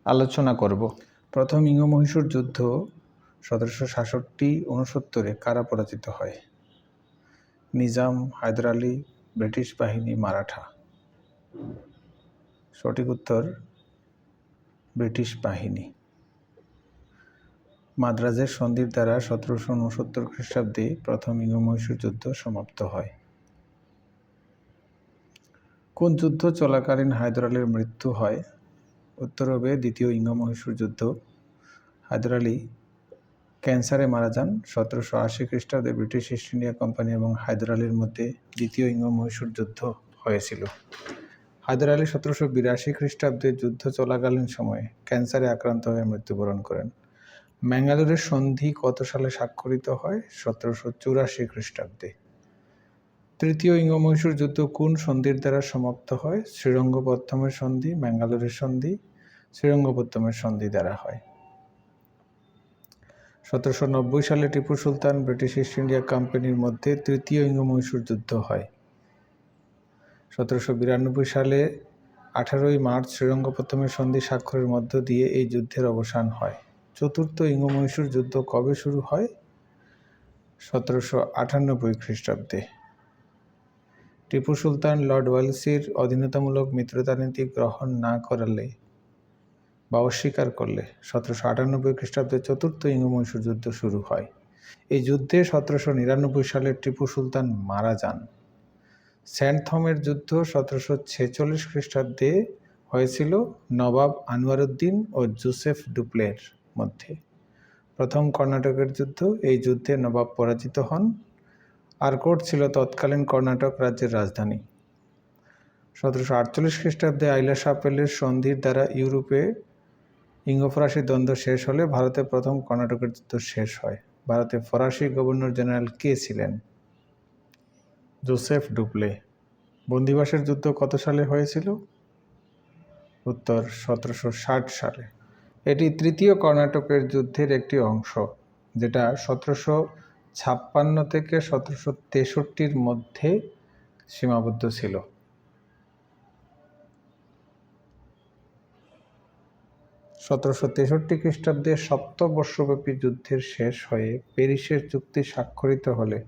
আলোচনা করব। প্রথম ইঙ্গ-মহীশূর যুদ্ধ 1766-69 কারা পরাজিত হয়? নিজাম, হায়দার আলী, ব্রিটিশ বাহিনী, মারাঠা। সঠিক উত্তর ব্রিটিশ বাহিনী। মাদ্রাজের সন্ধির দ্বারা 1769 খ্রিস্টাব্দে প্রথম ইঙ্গ-মহীশূর যুদ্ধ সমাপ্ত হয়। কোন যুদ্ধ চলাকালীন হায়দার আলীর মৃত্যু হয়? উত্তর হবে দ্বিতীয় ইঙ্গ-মহীশূর যুদ্ধ। হায়দার আলী ক্যান্সারে মারা যান 1780 খ্রিস্টাব্দে। ব্রিটিশ ইস্ট ইন্ডিয়া কোম্পানি এবং হায়দার আলীর মধ্যে দ্বিতীয় ইঙ্গ-মহীশূর যুদ্ধ হয়েছিল। হায়দার আলী 1782 খ্রিস্টাব্দে যুদ্ধ চলাকালীন সময়ে ক্যান্সারে আক্রান্ত হয়ে মৃত্যুবরণ করেন। ম্যাঙ্গালোরের সন্ধি কত সালে স্বাক্ষরিত হয়? 1784 খ্রিস্টাব্দে। তৃতীয় ইঙ্গ-মহীশূর যুদ্ধ কোন সন্ধির দ্বারা সমাপ্ত হয়? শ্রীরঙ্গপত্তমের সন্ধি, ম্যাঙ্গালোরের সন্ধি, শ্রীরঙ্গপত্তমের সন্ধি দ্বারা হয়। 1790 সালে Tipu Sultan British east India কোম্পানির মধ্যে তৃতীয় ইঙ্গ-মহীশূর যুদ্ধ হয়। 1792 সালে 18 মার্চ শ্রীরঙ্গপত্তমের সন্ধি স্বাক্ষরের মধ্য দিয়ে এই যুদ্ধের অবসান হয়। চতুর্থ ইঙ্গ-মহীশূর যুদ্ধ কবে শুরু হয়? 1798 খ্রিস্টাব্দে। টিপু সুলতান লর্ড ওয়েলসির অধীনতামূলক মিত্রতা নীতি গ্রহণ না করলে বা অস্বীকার করলে 1798 খ্রিস্টাব্দে চতুর্থ ইঙ্গ-মহীশূর যুদ্ধ শুরু হয়। এই যুদ্ধে 1799 সালে টিপু সুলতান মারা যান। সেন্ট থমের যুদ্ধ 1746 খ্রিস্টাব্দে হয়েছিল নবাব আনোয়ারউদ্দিন ও জোসেফ ডুপ্লের মধ্যে। প্রথম কর্ণাটকের যুদ্ধ। এই যুদ্ধে নবাব পরাজিত হন। আরকোট ছিল তৎকালীন কর্ণাটক রাজ্যের রাজধানী। 1748 খ্রিস্টাব্দে আইলা শাপেলের সন্ধির দ্বারা ইউরোপে ইঙ্গ-ফরাসি দ্বন্দ্ব শেষ হলে ভারতে প্রথম কর্ণাটকের যুদ্ধ শেষ হয়। ভারতে ফরাসি গভর্নর জেনারেল কে ছিলেন? জোসেফ ডুপ্লে। বন্দিবাসের যুদ্ধ কত সালে হয়েছিল? উত্তর 1760 সালে। এটি তৃতীয় কর্ণাটকের যুদ্ধের একটি অংশ, যেটা 1756 থেকে 1763 মধ্যে সীমাবদ্ধ ছিল। 1763 খ্রিস্টাব্দে সপ্তবর্ষব্যাপী যুদ্ধের শেষ হয়ে প্যারিসের চুক্তি স্বাক্ষরিত হলে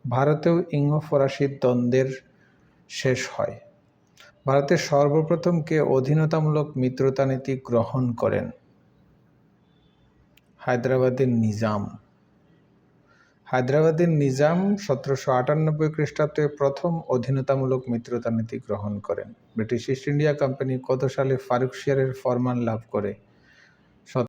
ভারতেও ইঙ্গ-ফরাসি দ্বন্দ্বের শেষ হয়। ভারতের সর্বপ্রথম কে অধীনতামূলক মিত্রতা নীতি গ্রহণ করেন? হায়দ্রাবাদের নিজাম। হায়দ্রাবাদের নিজাম 1798 খ্রিস্টাব্দে প্রথম অধীনতামূলক মিত্রতা নীতি গ্রহণ করেন। ব্রিটিশ ইস্ট ইন্ডিয়া কোম্পানি কত সালে ফারুকশিয়ারের ফরমান লাভ করে?